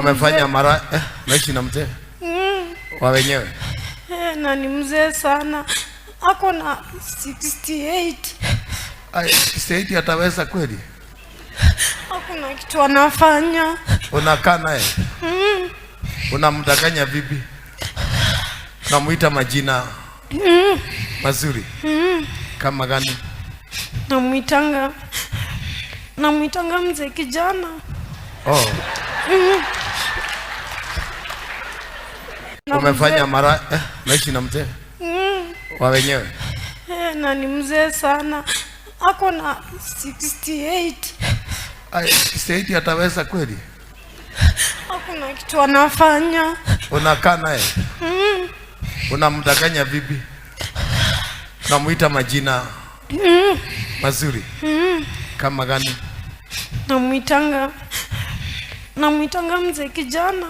Umefanya mara naishi na mzee wa wenyewe na ni mzee sana, ako na 68. 68 ataweza kweli? Hakuna kitu anafanya. Unakaa naye? Unamdanganya vipi? Unamuita majina mazuri kama gani? Namuitanga mzee kijana. Umefanya mara naishi na mzee wa wenyewe na ni mzee sana, ako na 68. 68 ataweza kweli? Hakuna kitu anafanya. Unakaa naye? Unamdanganya vipi? Unamuita majina mazuri kama gani? Namuitanga mzee kijana.